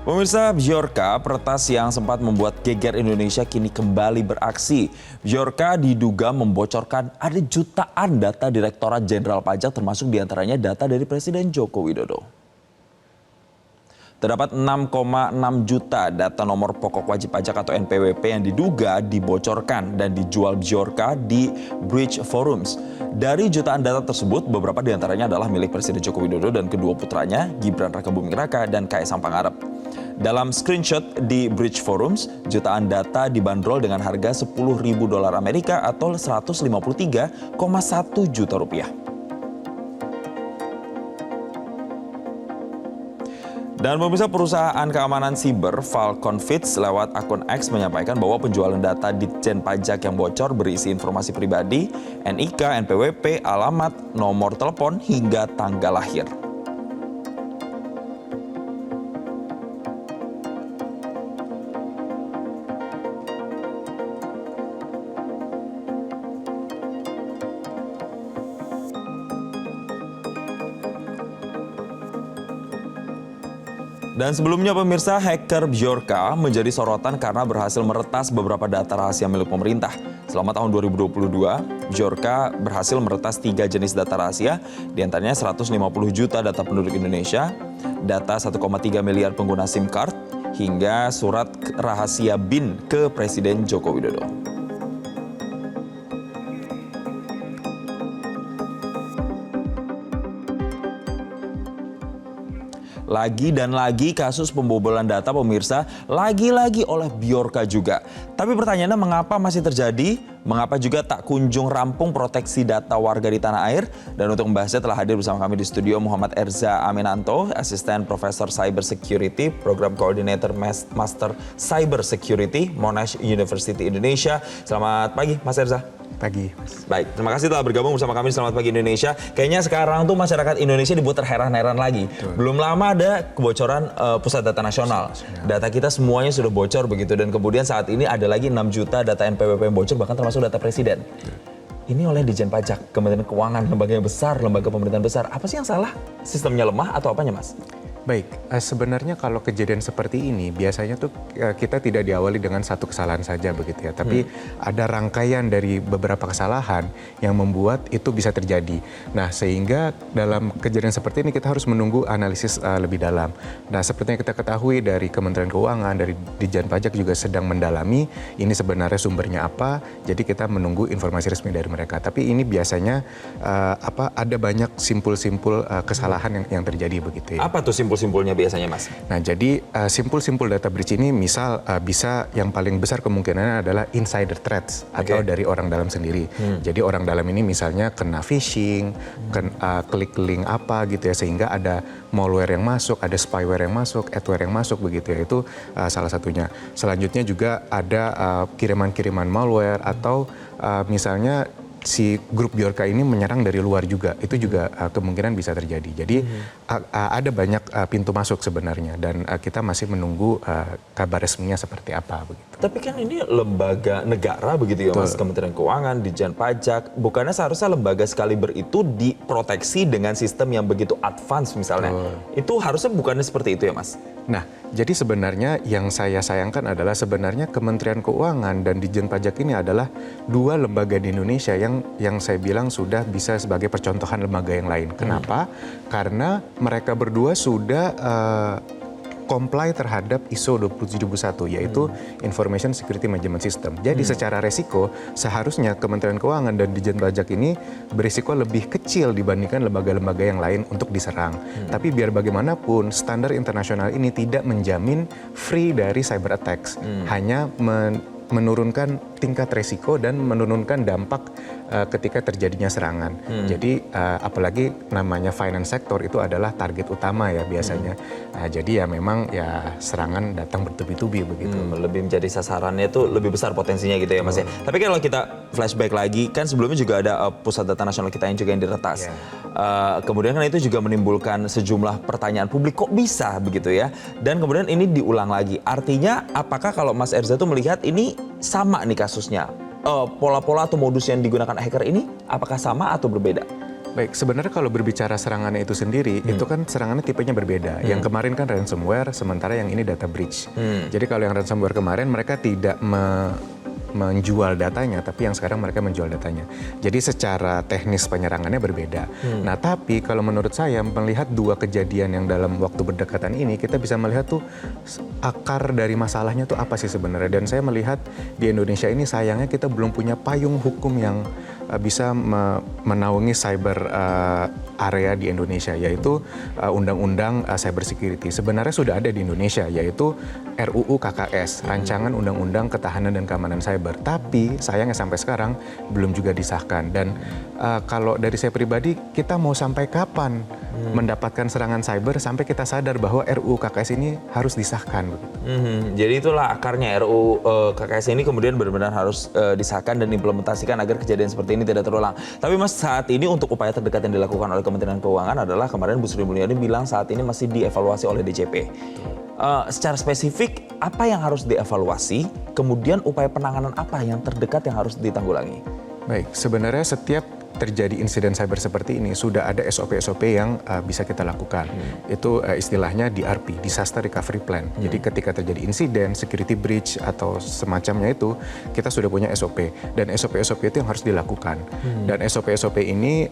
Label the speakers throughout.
Speaker 1: Pemirsa, Bjorka, peretas yang sempat membuat geger Indonesia kini kembali beraksi. Bjorka diduga membocorkan ada jutaan data Direktorat Jenderal Pajak termasuk diantaranya data dari Presiden Joko Widodo. Terdapat 6,6 juta data nomor pokok wajib pajak atau NPWP yang diduga dibocorkan dan dijual Bjorka di Bridge Forums. Dari jutaan data tersebut, beberapa diantaranya adalah milik Presiden Joko Widodo dan kedua putranya, Gibran Rakabuming Raka dan Kaisang Pangarep. Dalam screenshot di Bridge Forums, jutaan data dibanderol dengan harga $10.000 Amerika atau 153,1 juta rupiah. Dan pemirsa, perusahaan keamanan siber Falcon Fits lewat akun X menyampaikan bahwa penjualan data Ditjen Pajak yang bocor berisi informasi pribadi, NIK, NPWP, alamat, nomor telepon, hingga tanggal lahir. Dan sebelumnya pemirsa, hacker Bjorka menjadi sorotan karena berhasil meretas beberapa data rahasia milik pemerintah. Selama tahun 2022, Bjorka berhasil meretas 3 jenis data rahasia, diantaranya 150 juta data penduduk Indonesia, data 1,3 miliar pengguna SIM card, hingga surat rahasia BIN ke Presiden Joko Widodo. Lagi dan lagi kasus pembobolan data pemirsa, lagi-lagi oleh Bjorka juga. Tapi pertanyaannya, mengapa masih terjadi? Mengapa juga tak kunjung rampung proteksi data warga di tanah air? Dan untuk membahasnya telah hadir bersama kami di studio Muhammad Erza Aminanto, Asisten Profesor Cyber Security, Program Coordinator Master Cyber Security, Monash University Indonesia. Selamat pagi Mas Erza.
Speaker 2: Pagi, Mas.
Speaker 1: Baik, terima kasih telah bergabung bersama kami di Selamat Pagi Indonesia. Kayaknya sekarang tuh masyarakat Indonesia dibuat terheran-heran lagi.
Speaker 2: Betul.
Speaker 1: Belum lama ada kebocoran Pusat Data Nasional. Data kita semuanya sudah bocor begitu. Dan kemudian saat ini ada lagi 6 juta data NPWP yang bocor, bahkan termasuk data Presiden. Ini oleh Ditjen Pajak, Kementerian Keuangan, lembaga yang besar, lembaga pemerintahan besar. Apa sih yang salah? Sistemnya lemah atau apanya, Mas?
Speaker 2: Baik, sebenarnya kalau kejadian seperti ini biasanya tuh kita tidak diawali dengan satu kesalahan saja begitu ya, tapi ada rangkaian dari beberapa kesalahan yang membuat itu bisa terjadi. Nah, sehingga dalam kejadian seperti ini kita harus menunggu analisis lebih dalam. Nah, seperti yang kita ketahui dari Kementerian Keuangan, dari Ditjen Pajak juga sedang mendalami ini sebenarnya sumbernya apa. Jadi kita menunggu informasi resmi dari mereka. Tapi ini biasanya ada banyak simpul-simpul kesalahan yang terjadi begitu ya.
Speaker 1: Apa tuh simpul-simpulnya biasanya, Mas?
Speaker 2: Nah, jadi simpul-simpul data breach ini misal bisa yang paling besar kemungkinannya adalah insider threats atau dari orang dalam sendiri. Jadi orang dalam ini misalnya kena phishing, klik link apa gitu ya, sehingga ada malware yang masuk, ada spyware yang masuk, adware yang masuk begitu ya. Itu salah satunya. Selanjutnya juga ada kiriman-kiriman malware atau misalnya si grup Bjorka ini menyerang dari luar juga, itu juga kemungkinan bisa terjadi. Jadi ada banyak pintu masuk sebenarnya dan kita masih menunggu kabar resminya seperti apa begitu.
Speaker 1: Tapi kan ini lembaga negara begitu ya, Mas, Kementerian Keuangan, Ditjen Pajak, bukannya seharusnya lembaga sekaliber itu diproteksi dengan sistem yang begitu advance misalnya. Itu harusnya bukannya seperti itu ya, Mas?
Speaker 2: Nah, jadi sebenarnya yang saya sayangkan adalah sebenarnya Kementerian Keuangan dan Ditjen Pajak ini adalah dua lembaga di Indonesia yang saya bilang sudah bisa sebagai percontohan lembaga yang lain. Kenapa? Karena mereka berdua sudah comply terhadap ISO 27001, yaitu Information Security Management System. Jadi secara resiko seharusnya Kementerian Keuangan dan Ditjen Pajak ini berisiko lebih kecil dibandingkan lembaga-lembaga yang lain untuk diserang. Tapi biar bagaimanapun standar internasional ini tidak menjamin free dari cyber attacks. Hanya menurunkan tingkat resiko dan menurunkan dampak ketika terjadinya serangan. Jadi apalagi namanya finance sector itu adalah target utama ya biasanya. Jadi ya memang ya serangan datang bertubi-tubi begitu.
Speaker 1: Lebih menjadi sasarannya itu lebih besar potensinya gitu ya, Mas ya. Tapi kalau kita flashback lagi, kan sebelumnya juga ada Pusat Data Nasional kita yang juga yang diretas. Kemudian kan itu juga menimbulkan sejumlah pertanyaan publik, kok bisa begitu ya. Dan kemudian ini diulang lagi. Artinya apakah kalau Mas Erza tuh melihat ini sama nih kasusnya? Pola-pola atau modus yang digunakan hacker ini apakah sama atau berbeda?
Speaker 2: Baik, sebenarnya kalau berbicara serangannya itu sendiri, itu kan serangannya tipenya berbeda. Yang kemarin kan ransomware, sementara yang ini data breach. Jadi kalau yang ransomware kemarin mereka tidak menjual datanya, tapi yang sekarang mereka menjual datanya. Jadi secara teknis penyerangannya berbeda. Nah, tapi kalau menurut saya melihat dua kejadian yang dalam waktu berdekatan ini, kita bisa melihat tuh akar dari masalahnya tuh apa sih sebenarnya. Dan saya melihat di Indonesia ini sayangnya kita belum punya payung hukum yang bisa menaungi cyber area di Indonesia, yaitu Undang-Undang Cyber Security. Sebenarnya sudah ada di Indonesia, yaitu RUU KKS, Rancangan Undang-Undang Ketahanan dan Keamanan Cyber. Tapi sayangnya sampai sekarang belum juga disahkan. Dan kalau dari saya pribadi, kita mau sampai kapan mendapatkan serangan cyber sampai kita sadar bahwa RUU KKS ini harus disahkan.
Speaker 1: Jadi itulah akarnya RUU KKS ini kemudian benar-benar harus disahkan dan diimplementasikan agar kejadian seperti ini tidak terulang. Tapi Mas, saat ini untuk upaya terdekat yang dilakukan oleh Kementerian Keuangan adalah kemarin Bu Sri Mulyani bilang saat ini masih dievaluasi oleh DJP. Secara spesifik apa yang harus dievaluasi, kemudian upaya penanganan apa yang terdekat yang harus ditanggulangi?
Speaker 2: Baik, sebenarnya setiap terjadi insiden cyber seperti ini sudah ada SOP-SOP yang bisa kita lakukan. Itu istilahnya DRP, Disaster Recovery Plan. Jadi ketika terjadi insiden, security breach atau semacamnya itu, kita sudah punya SOP dan SOP-SOP itu yang harus dilakukan. Dan SOP-SOP ini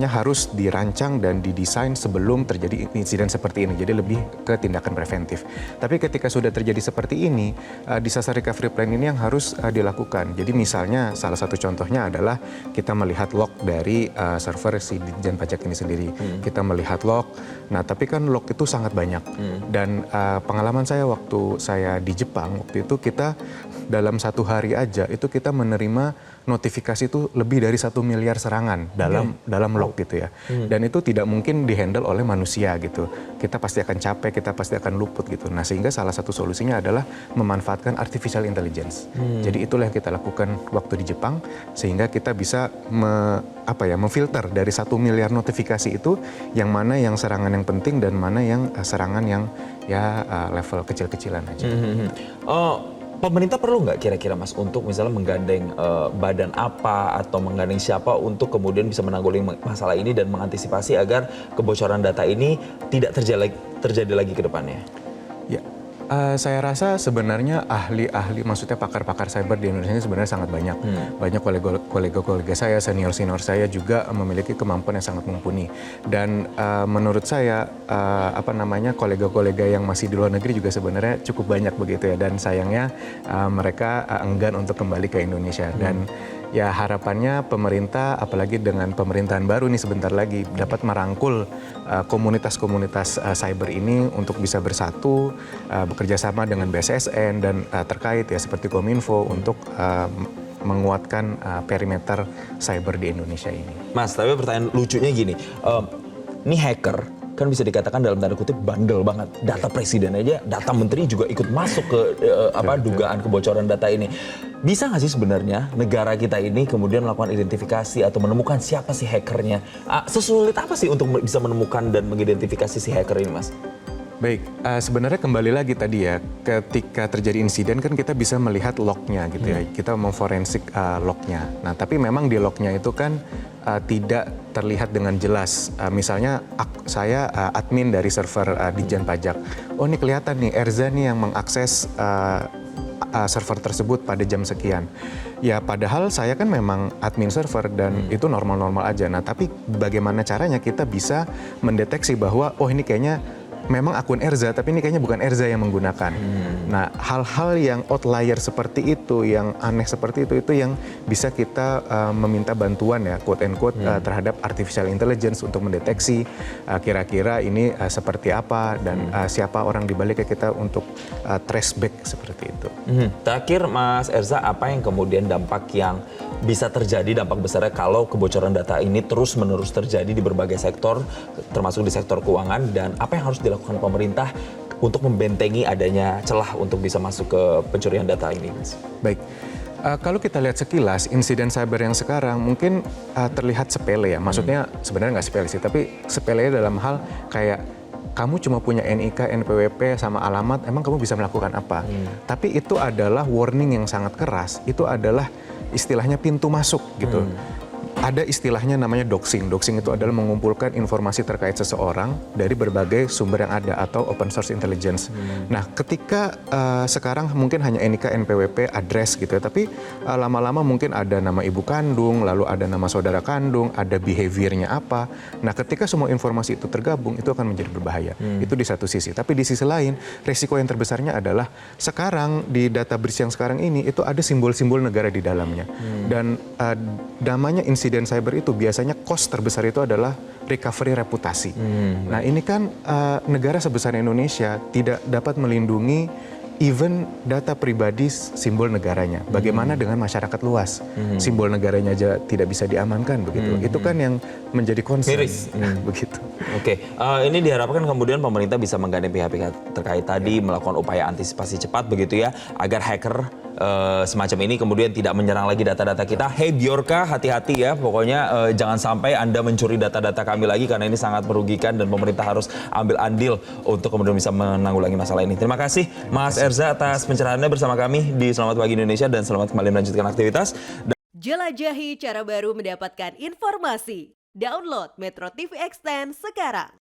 Speaker 2: harus dirancang dan didesain sebelum terjadi insiden seperti ini. Jadi lebih ke tindakan preventif. Tapi ketika sudah terjadi seperti ini, Disaster Recovery Plan ini yang harus dilakukan. Jadi misalnya salah satu contohnya adalah kita melihat log dari server si Ditjen Pajak ini sendiri. Kita melihat log, nah tapi kan log itu sangat banyak. Dan pengalaman saya waktu saya di Jepang, waktu itu kita dalam satu hari aja itu kita menerima notifikasi itu lebih dari 1 miliar serangan dalam log gitu ya. Dan itu tidak mungkin dihandle oleh manusia gitu. Kita pasti akan capek, kita pasti akan luput gitu. Nah sehingga salah satu solusinya adalah memanfaatkan artificial intelligence. Jadi itulah yang kita lakukan waktu di Jepang sehingga kita bisa memfilter dari 1 miliar notifikasi itu yang mana yang serangan yang penting dan mana yang serangan yang level kecil-kecilan aja.
Speaker 1: Pemerintah perlu nggak kira-kira Mas untuk misalnya menggandeng badan apa atau menggandeng siapa untuk kemudian bisa menanggulangi masalah ini dan mengantisipasi agar kebocoran data ini tidak terjadi lagi ke depannya?
Speaker 2: Ya, saya rasa sebenarnya ahli-ahli, maksudnya pakar-pakar cyber di Indonesia ini sebenarnya sangat banyak. Banyak kolega-kolega saya, senior-senior saya juga memiliki kemampuan yang sangat mumpuni. Dan menurut saya, kolega-kolega yang masih di luar negeri juga sebenarnya cukup banyak begitu ya. Dan sayangnya mereka enggan untuk kembali ke Indonesia. Dan ya harapannya pemerintah, apalagi dengan pemerintahan baru nih sebentar lagi, dapat merangkul komunitas-komunitas cyber ini untuk bisa bersatu, bekerja sama dengan BSSN dan terkait ya seperti Kominfo untuk menguatkan perimeter cyber di Indonesia ini.
Speaker 1: Mas, tapi pertanyaan lucunya gini, ini hacker kan bisa dikatakan dalam tanda kutip bandel banget. Data presiden aja, data menteri juga ikut masuk ke dugaan kebocoran data ini. Bisa nggak sih sebenarnya negara kita ini kemudian melakukan identifikasi atau menemukan siapa sih hackernya? Sesulit apa sih untuk bisa menemukan dan mengidentifikasi si hacker ini, Mas?
Speaker 2: Baik, sebenarnya kembali lagi tadi ya, ketika terjadi insiden kan kita bisa melihat lognya gitu ya, kita memforensik lognya. Nah tapi memang di lognya itu kan tidak terlihat dengan jelas. Misalnya saya admin dari server Ditjen Pajak, oh ini kelihatan nih Erza nih yang mengakses server tersebut pada jam sekian. Ya padahal saya kan memang admin server dan itu normal-normal aja. Nah tapi bagaimana caranya kita bisa mendeteksi bahwa oh ini kayaknya memang akun Erza, tapi ini kayaknya bukan Erza yang menggunakan. Nah, hal-hal yang outlier seperti itu, yang aneh seperti itu yang bisa kita meminta bantuan ya, quote and quote, terhadap artificial intelligence untuk mendeteksi kira-kira ini seperti apa dan siapa orang di baliknya kita untuk trace back seperti itu.
Speaker 1: Terakhir, Mas Erza, apa yang kemudian dampak yang bisa terjadi, dampak besarnya kalau kebocoran data ini terus-menerus terjadi di berbagai sektor, termasuk di sektor keuangan, dan apa yang harus dilakukan pemerintah untuk membentengi adanya celah untuk bisa masuk ke pencurian data ini, Mas?
Speaker 2: Baik, kalau kita lihat sekilas insiden cyber yang sekarang mungkin terlihat sepele ya. Maksudnya sebenarnya nggak sepele sih, tapi sepele dalam hal kayak kamu cuma punya NIK, NPWP sama alamat, emang kamu bisa melakukan apa? Tapi itu adalah warning yang sangat keras. Itu adalah istilahnya pintu masuk gitu. ada istilahnya namanya doxing. Doxing itu adalah mengumpulkan informasi terkait seseorang dari berbagai sumber yang ada atau open source intelligence. Nah, ketika sekarang mungkin hanya NIK, NPWP, address gitu ya, tapi lama-lama mungkin ada nama ibu kandung, lalu ada nama saudara kandung, ada behaviornya apa. Nah, ketika semua informasi itu tergabung, itu akan menjadi berbahaya. Itu di satu sisi. Tapi di sisi lain, resiko yang terbesarnya adalah sekarang di data breach yang sekarang ini itu ada simbol-simbol negara di dalamnya. Dan namanya insiden cyber itu biasanya cost terbesar itu adalah recovery reputasi. Nah, ini kan negara sebesar Indonesia tidak dapat melindungi even data pribadi simbol negaranya. Bagaimana dengan masyarakat luas? Simbol negaranya aja tidak bisa diamankan begitu. Itu kan yang menjadi concern. Begitu.
Speaker 1: Oke, ini diharapkan kemudian pemerintah bisa menggandeng pihak-pihak terkait tadi melakukan upaya antisipasi cepat begitu ya, agar hacker semacam ini kemudian tidak menyerang lagi data-data kita. Hey Bjorka, hati-hati ya, pokoknya jangan sampai Anda mencuri data-data kami lagi karena ini sangat merugikan dan pemerintah harus ambil andil untuk kemudian bisa menanggulangi masalah ini. Terima kasih Mas Erza atas pencerahannya bersama kami di Selamat Pagi Indonesia dan selamat kembali melanjutkan aktivitas.
Speaker 3: Jelajahi cara baru mendapatkan informasi. Download Metro TV Extend sekarang.